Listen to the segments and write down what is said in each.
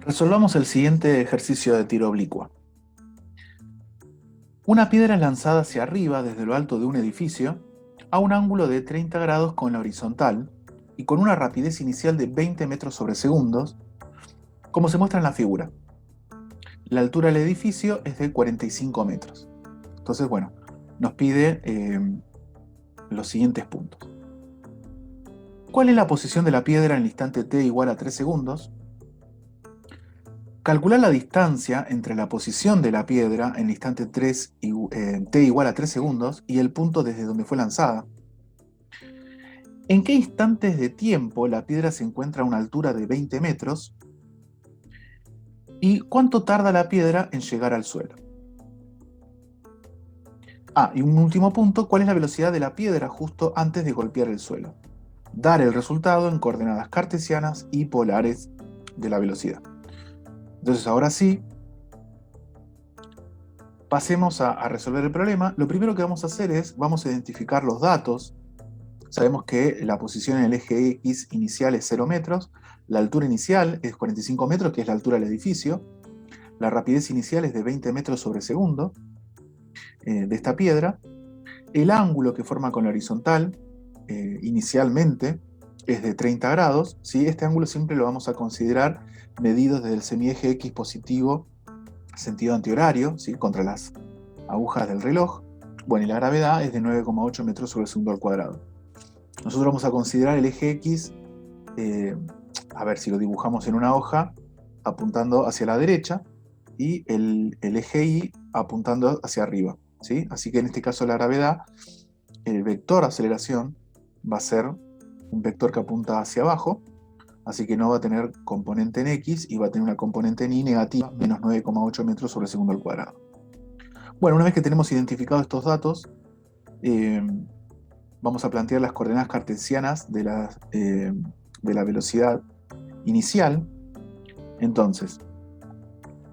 Resolvamos el siguiente ejercicio de tiro oblicua. Una piedra es lanzada hacia arriba desde lo alto de un edificio a un ángulo de 30 grados con la horizontal y con una rapidez inicial de 20 metros sobre segundos, como se muestra en la figura. La altura del edificio es de 45 metros. Entonces, bueno, nos pide los siguientes puntos. ¿Cuál es la posición de la piedra en el instante t igual a 3 segundos? Calcular la distancia entre la posición de la piedra en el instante t igual a 3 segundos y el punto desde donde fue lanzada. ¿En qué instantes de tiempo la piedra se encuentra a una altura de 20 metros? ¿Y cuánto tarda la piedra en llegar al suelo? Y un último punto, ¿cuál es la velocidad de la piedra justo antes de golpear el suelo? Dar el resultado en coordenadas cartesianas y polares de la velocidad. Entonces ahora sí, pasemos a resolver el problema. Lo primero que vamos a hacer es, vamos a identificar los datos. Sabemos que la posición en el eje X inicial es 0 metros, la altura inicial es 45 metros, que es la altura del edificio, la rapidez inicial es de 20 metros sobre segundo de esta piedra, el ángulo que forma con la horizontal inicialmente es de 30 grados, ¿sí? Este ángulo siempre lo vamos a considerar medido desde el semieje X positivo sentido antihorario, ¿sí? Contra las agujas del reloj. Bueno, y la gravedad es de 9,8 metros sobre segundo al cuadrado. Nosotros vamos a considerar el eje X, a ver si lo dibujamos en una hoja, apuntando hacia la derecha, y el eje Y apuntando hacia arriba, ¿sí? Así que en este caso la gravedad, el vector aceleración va a ser un vector que apunta hacia abajo, así que no va a tener componente en X y va a tener una componente en Y negativa, menos 9,8 metros sobre segundo al cuadrado. Bueno, una vez que tenemos identificados estos datos, eh, vamos a plantear las coordenadas cartesianas de la velocidad inicial. Entonces,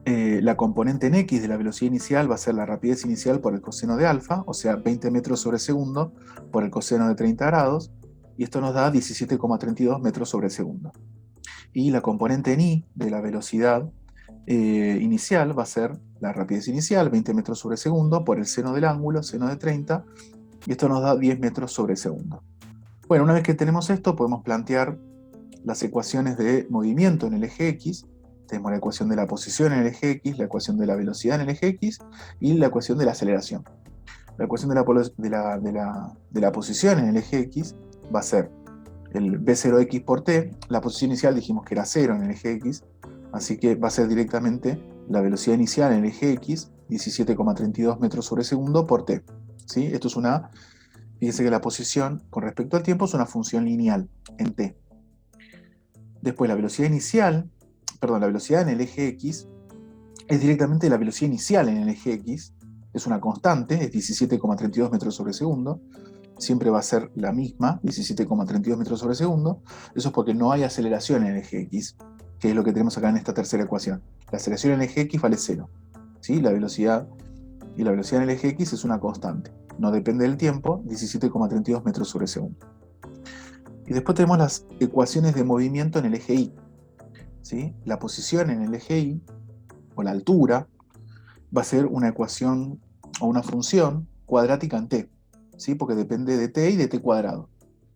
la componente en X de la velocidad inicial va a ser la rapidez inicial por el coseno de alfa, o sea, 20 metros sobre segundo por el coseno de 30 grados, y esto nos da 17,32 metros sobre segundo. Y la componente en Y de la velocidad inicial va a ser la rapidez inicial, 20 metros sobre segundo, por el seno del ángulo, seno de 30, y esto nos da 10 metros sobre segundo. Bueno, una vez que tenemos esto, podemos plantear las ecuaciones de movimiento en el eje X. Tenemos la ecuación de la posición en el eje X, la ecuación de la velocidad en el eje X y la ecuación de la aceleración. La ecuación de la posición en el eje X va a ser el v0x por t. La posición inicial dijimos que era 0 en el eje X, así que va a ser directamente la velocidad inicial en el eje X, 17,32 metros sobre segundo por t. ¿Sí? Esto es fíjense que la posición con respecto al tiempo es una función lineal en t. Después la velocidad inicial, perdón, la velocidad en el eje X es directamente la velocidad inicial en el eje X, es una constante, es 17,32 metros sobre segundo, siempre va a ser la misma, 17,32 metros sobre segundo. Eso es porque no hay aceleración en el eje X, que es lo que tenemos acá en esta tercera ecuación. La aceleración en el eje X vale 0, ¿sí? La velocidad en el eje X es una constante, no depende del tiempo, 17,32 metros sobre segundo. Y después tenemos las ecuaciones de movimiento en el eje Y, ¿sí? La posición en el eje Y, o la altura, va a ser una ecuación o una función cuadrática en t, ¿sí? Porque depende de t y de t cuadrado.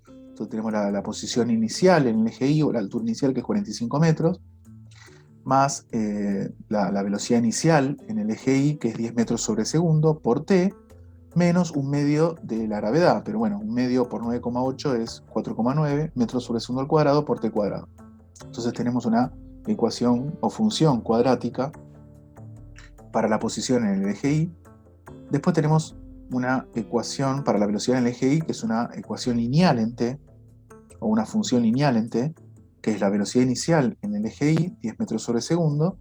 Entonces tenemos la posición inicial en el eje Y, o la altura inicial, que es 45 metros, más la velocidad inicial en el eje Y, que es 10 metros sobre segundo, por t, menos un medio de la gravedad. Pero bueno, un medio por 9,8 es 4,9 metros sobre segundo al cuadrado por t cuadrado. Entonces tenemos una ecuación o función cuadrática para la posición en el eje Y. Después tenemos una ecuación para la velocidad en el eje Y, que es una ecuación lineal en t, o una función lineal en t, que es la velocidad inicial en el eje Y, 10 metros sobre segundo,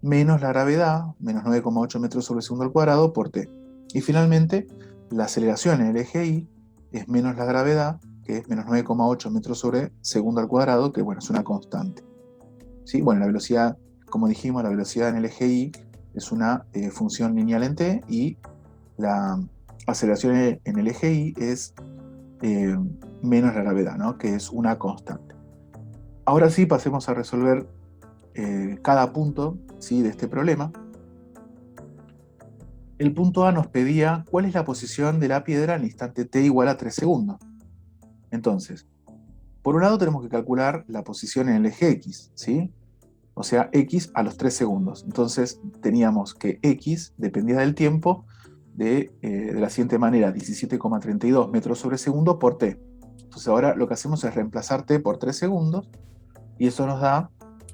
menos la gravedad, menos 9,8 metros sobre segundo al cuadrado, por t. Y finalmente, la aceleración en el eje Y es menos la gravedad, que es menos 9,8 metros sobre segundo al cuadrado, que bueno, es una constante. ¿Sí? Bueno, la velocidad, como dijimos, la velocidad en el eje Y es una función lineal en t, y la aceleración en el eje Y es eh, menos la gravedad, ¿no? Que es una constante. Ahora sí, pasemos a resolver cada punto, ¿sí?, de este problema. El punto A nos pedía cuál es la posición de la piedra en el instante t igual a 3 segundos. Entonces, por un lado tenemos que calcular la posición en el eje X, ¿sí? O sea, X a los 3 segundos. Entonces teníamos que X dependía del tiempo de la siguiente manera: 17,32 metros sobre segundo por T. Entonces ahora lo que hacemos es reemplazar T por 3 segundos y eso nos da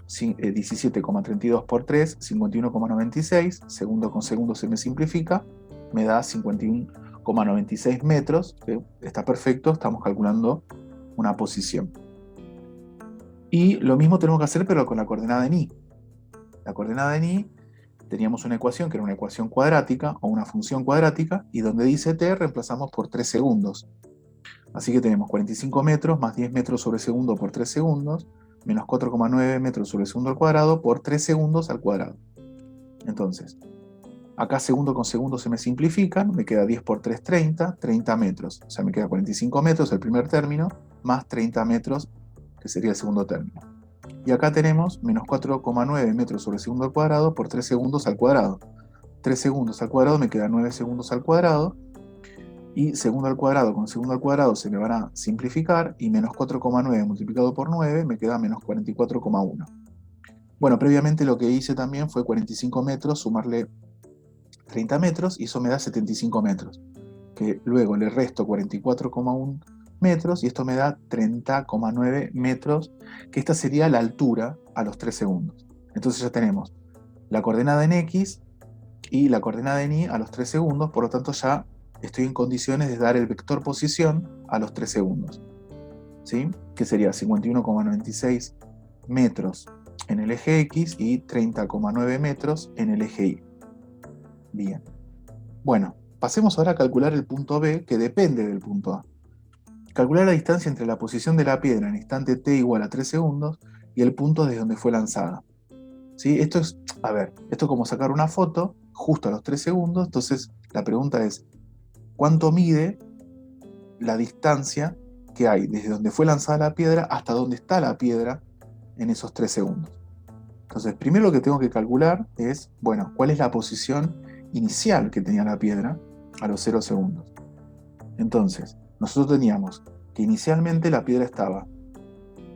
17,32 por 3, 51,96. Segundo con segundo se me simplifica, me da 51,96 metros, que está perfecto, estamos calculando una posición. Y lo mismo tenemos que hacer pero con la coordenada en Y. La coordenada en Y teníamos una ecuación que era una ecuación cuadrática o una función cuadrática, y donde dice t reemplazamos por 3 segundos. Así que tenemos 45 metros más 10 metros sobre segundo por 3 segundos, menos 4,9 metros sobre segundo al cuadrado por 3 segundos al cuadrado. Entonces, acá segundo con segundo se me simplifican, me queda 10 por 3, 30, 30 metros. O sea, me queda 45 metros el primer término, más 30 metros, que sería el segundo término. Y acá tenemos menos 4,9 metros sobre segundo al cuadrado por 3 segundos al cuadrado. 3 segundos al cuadrado me queda 9 segundos al cuadrado, y segundo al cuadrado con segundo al cuadrado se me van a simplificar, y menos 4,9 multiplicado por 9 me queda menos 44,1. Bueno, previamente lo que hice también fue 45 metros, sumarle 30 metros, y eso me da 75 metros. Que luego le resto 44,1 metros, y esto me da 30,9 metros, que esta sería la altura a los 3 segundos. Entonces ya tenemos la coordenada en X y la coordenada en Y a los 3 segundos, por lo tanto ya estoy en condiciones de dar el vector posición a los 3 segundos. ¿Sí? Que sería 51,96 metros en el eje X y 30,9 metros en el eje Y. Bien. Bueno, pasemos ahora a calcular el punto B, que depende del punto A. Calcular la distancia entre la posición de la piedra en instante t igual a 3 segundos y el punto desde donde fue lanzada. ¿Sí? Esto es como sacar una foto justo a los 3 segundos. Entonces la pregunta es: ¿cuánto mide la distancia que hay desde donde fue lanzada la piedra hasta donde está la piedra en esos 3 segundos? Entonces, primero lo que tengo que calcular es, bueno, ¿cuál es la posición inicial que tenía la piedra a los 0 segundos? Entonces, nosotros teníamos que inicialmente la piedra estaba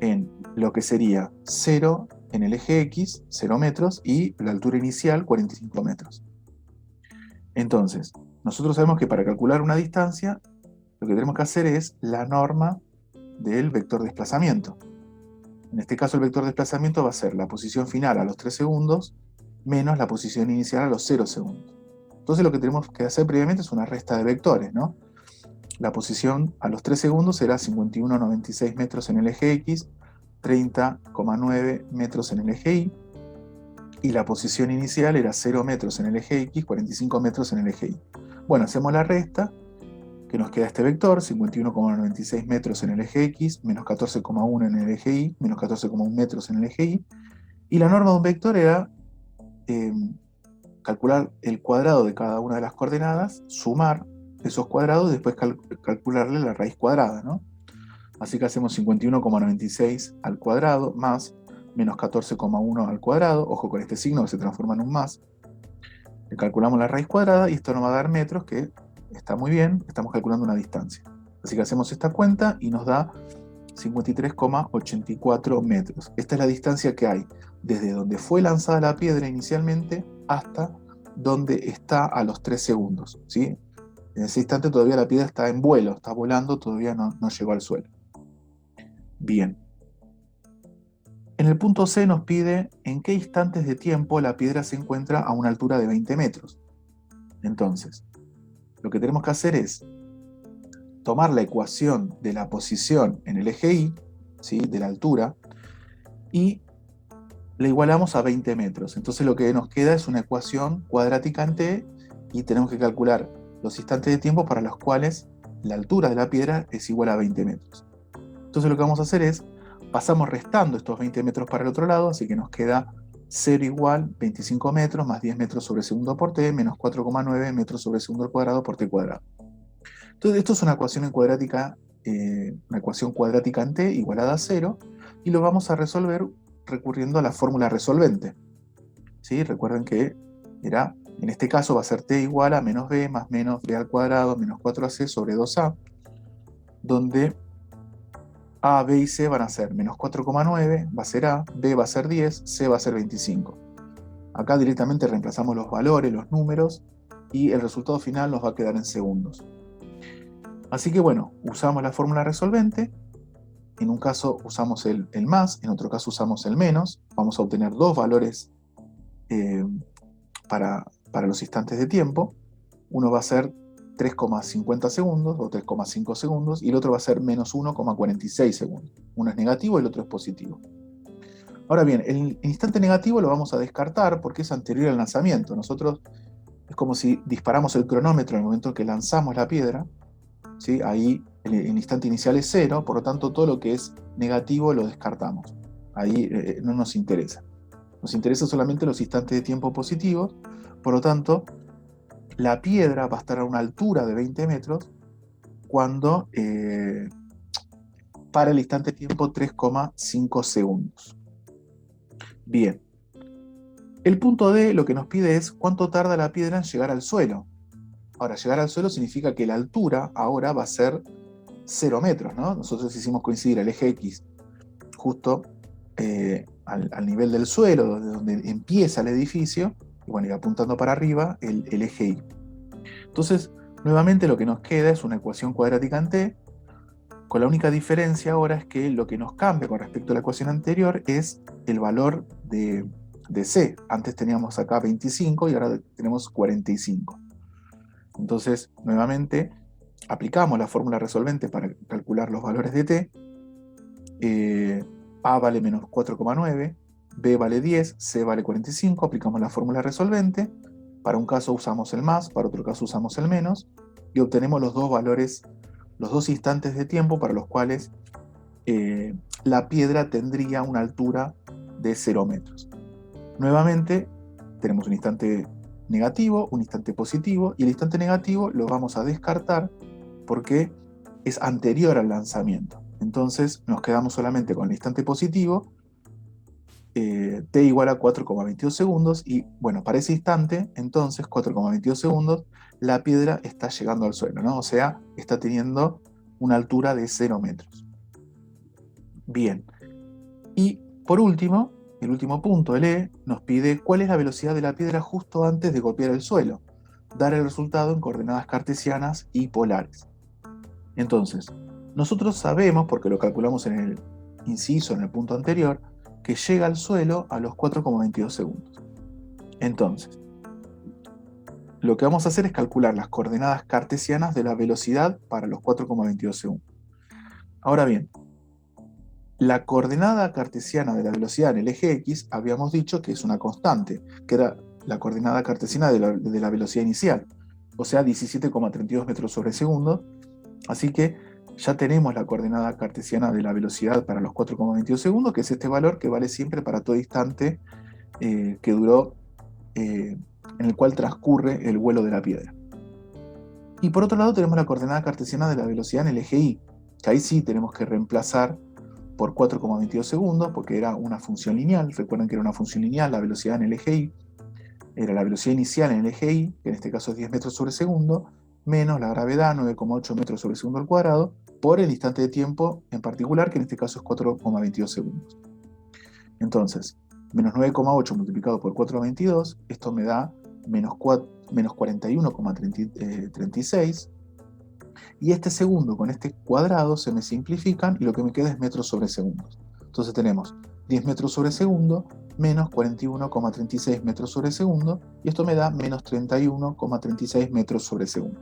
en lo que sería 0 en el eje X, 0 metros, y la altura inicial 45 metros. Entonces, nosotros sabemos que para calcular una distancia, lo que tenemos que hacer es la norma del vector de desplazamiento. En este caso el vector de desplazamiento va a ser la posición final a los 3 segundos menos la posición inicial a los 0 segundos. Entonces lo que tenemos que hacer previamente es una resta de vectores, ¿no? La posición a los 3 segundos será 51,96 metros en el eje X, 30,9 metros en el eje Y, y la posición inicial era 0 metros en el eje X, 45 metros en el eje Y. Bueno, hacemos la resta, que nos queda este vector: 51,96 metros en el eje X, menos 14,1 en el eje Y, menos 14,1 metros en el eje Y, y la norma de un vector era calcular el cuadrado de cada una de las coordenadas, sumar esos cuadrados y después calcularle la raíz cuadrada, ¿no? Así que hacemos 51,96 al cuadrado más menos 14,1 al cuadrado, ojo con este signo que se transforma en un más. Le calculamos la raíz cuadrada y esto nos va a dar metros, que está muy bien, estamos calculando una distancia. Así que hacemos esta cuenta y nos da 53,84 metros. Esta es la distancia que hay desde donde fue lanzada la piedra inicialmente hasta donde está a los 3 segundos. ¿Sí? En ese instante todavía la piedra está en vuelo, está volando, todavía no llegó al suelo. Bien. En el punto C nos pide en qué instantes de tiempo la piedra se encuentra a una altura de 20 metros. Entonces, lo que tenemos que hacer es tomar la ecuación de la posición en el eje Y, ¿sí?, de la altura, y la igualamos a 20 metros. Entonces lo que nos queda es una ecuación cuadrática en t, y tenemos que calcular los instantes de tiempo para los cuales la altura de la piedra es igual a 20 metros. Entonces lo que vamos a hacer es, pasamos restando estos 20 metros para el otro lado, así que nos queda 0 igual 25 metros más 10 metros sobre segundo por t, menos 4,9 metros sobre segundo al cuadrado por t cuadrado. Entonces esto es una ecuación cuadrática en t igualada a 0, y lo vamos a resolver recurriendo a la fórmula resolvente. ¿Sí? Recuerden que en este caso va a ser t igual a menos b más menos b al cuadrado menos 4ac sobre 2a, donde a, b y c van a ser menos 4,9, va a ser a, b va a ser 10, c va a ser 25. Acá directamente reemplazamos los valores, los números, y el resultado final nos va a quedar en segundos. Así que bueno, usamos la fórmula resolvente. En un caso usamos el más, en otro caso usamos el menos. Vamos a obtener dos valores para los instantes de tiempo. Uno va a ser 3,50 segundos o 3,5 segundos y el otro va a ser menos 1,46 segundos. Uno es negativo y el otro es positivo. Ahora bien, el instante negativo lo vamos a descartar porque es anterior al lanzamiento. Nosotros es como si disparamos el cronómetro en el momento en que lanzamos la piedra, ¿sí? Ahí el instante inicial es 0, por lo tanto todo lo que es negativo lo descartamos. Ahí no nos interesa. Nos interesa solamente los instantes de tiempo positivos, por lo tanto la piedra va a estar a una altura de 20 metros cuando para el instante de tiempo 3,5 segundos. Bien. El punto D lo que nos pide es cuánto tarda la piedra en llegar al suelo. Ahora, llegar al suelo significa que la altura ahora va a ser 0 metros, ¿no? Nosotros hicimos coincidir el eje X justo al nivel del suelo, de donde empieza el edificio, y bueno, y apuntando para arriba el eje Y. Entonces, nuevamente lo que nos queda es una ecuación cuadrática en T, con la única diferencia ahora es que lo que nos cambia con respecto a la ecuación anterior es el valor de C. Antes teníamos acá 25 y ahora tenemos 45. Entonces, nuevamente, aplicamos la fórmula resolvente para calcular los valores de T. A vale menos 4,9, B vale 10, C vale 45. Aplicamos la fórmula resolvente. Para un caso usamos el más, para otro caso usamos el menos. Y obtenemos los dos valores, los dos instantes de tiempo para los cuales la piedra tendría una altura de 0 metros. Nuevamente, tenemos un instante negativo, un instante positivo, y el instante negativo lo vamos a descartar porque es anterior al lanzamiento. Entonces nos quedamos solamente con el instante positivo, t igual a 4,22 segundos, y bueno, para ese instante, entonces 4,22 segundos, la piedra está llegando al suelo, ¿no? O sea, está teniendo una altura de 0 metros. Bien, y por último, el último punto, el E, nos pide cuál es la velocidad de la piedra justo antes de golpear el suelo, dar el resultado en coordenadas cartesianas y polares. Entonces, nosotros sabemos, porque lo calculamos en el inciso, en el punto anterior, que llega al suelo a los 4,22 segundos. Entonces, lo que vamos a hacer es calcular las coordenadas cartesianas de la velocidad para los 4,22 segundos. Ahora bien, la coordenada cartesiana de la velocidad en el eje X habíamos dicho que es una constante, que era la coordenada cartesiana de la velocidad inicial, o sea 17,32 metros sobre segundo. Así que ya tenemos la coordenada cartesiana de la velocidad para los 4,22 segundos, que es este valor que vale siempre para todo instante que duró, en el cual transcurre el vuelo de la piedra. Y por otro lado tenemos la coordenada cartesiana de la velocidad en el eje Y, que ahí sí tenemos que reemplazar por 4,22 segundos, porque era una función lineal. Recuerden que era una función lineal la velocidad en el eje Y. Era la velocidad inicial en el eje Y, que en este caso es 10 metros sobre segundo, menos la gravedad, 9,8 metros sobre segundo al cuadrado, por el instante de tiempo en particular, que en este caso es 4,22 segundos. Entonces, menos 9,8 multiplicado por 4,22, esto me da menos 41,36, y este segundo con este cuadrado se me simplifican y lo que me queda es metros sobre segundos. Entonces tenemos 10 metros sobre segundo menos 41,36 metros sobre segundo, y esto me da menos 31,36 metros sobre segundo.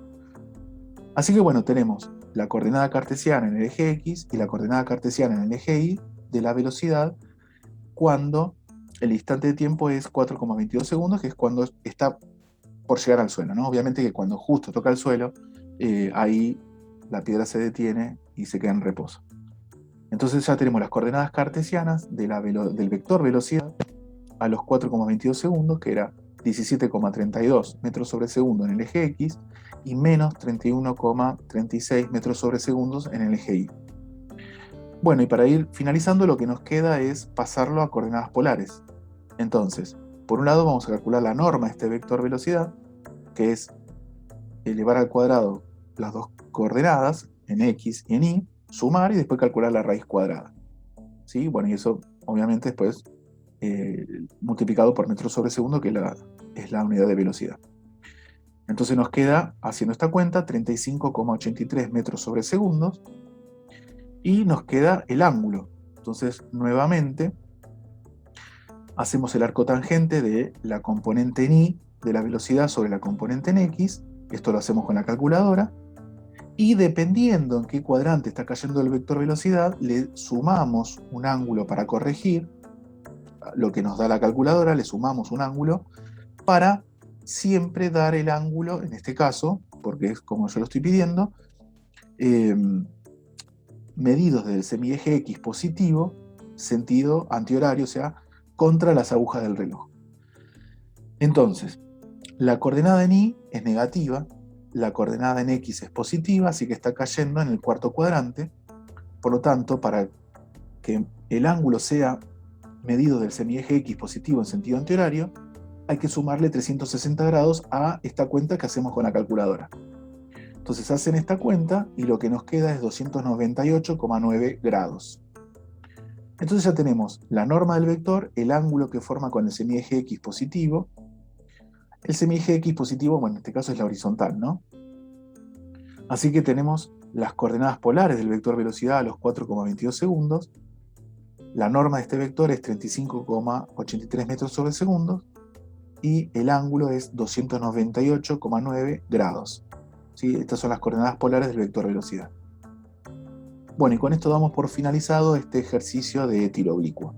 Así que bueno, tenemos la coordenada cartesiana en el eje X y la coordenada cartesiana en el eje Y de la velocidad cuando el instante de tiempo es 4,22 segundos, que es cuando está por llegar al suelo, ¿no? Obviamente que cuando justo toca el suelo, ahí la piedra se detiene y se queda en reposo. Entonces ya tenemos las coordenadas cartesianas del vector velocidad a los 4,22 segundos, que era 17,32 metros sobre segundo en el eje X y menos 31,36 metros sobre segundos en el eje Y. Bueno, y para ir finalizando, lo que nos queda es pasarlo a coordenadas polares. Entonces, por un lado vamos a calcular la norma de este vector velocidad, que es elevar al cuadrado las dos coordenadas, en x y en y, sumar y después calcular la raíz cuadrada. ¿Sí? Bueno, y eso obviamente después multiplicado por metros sobre segundo, que es la unidad de velocidad. Entonces nos queda, haciendo esta cuenta, 35,83 metros sobre segundos, y nos queda el ángulo. Entonces, nuevamente, hacemos el arco tangente de la componente en y de la velocidad sobre la componente en x. Esto lo hacemos con la calculadora. Y dependiendo en qué cuadrante está cayendo el vector velocidad, le sumamos un ángulo para corregir lo que nos da la calculadora, le sumamos un ángulo para siempre dar el ángulo, en este caso, porque es como yo lo estoy pidiendo, medidos del semieje X positivo, sentido antihorario, o sea, contra las agujas del reloj. Entonces, la coordenada en Y es negativa, la coordenada en X es positiva, así que está cayendo en el cuarto cuadrante. Por lo tanto, para que el ángulo sea medido del semieje X positivo en sentido antihorario, hay que sumarle 360 grados a esta cuenta que hacemos con la calculadora. Entonces hacen esta cuenta y lo que nos queda es 298,9 grados. Entonces ya tenemos la norma del vector, el ángulo que forma con el semieje X positivo. El semieje X positivo, bueno, en este caso es la horizontal, ¿no? Así que tenemos las coordenadas polares del vector velocidad a los 4,22 segundos. La norma de este vector es 35,83 metros sobre segundo y el ángulo es 298,9 grados. ¿Sí? Estas son las coordenadas polares del vector velocidad. Bueno, y con esto damos por finalizado este ejercicio de tiro oblicuo.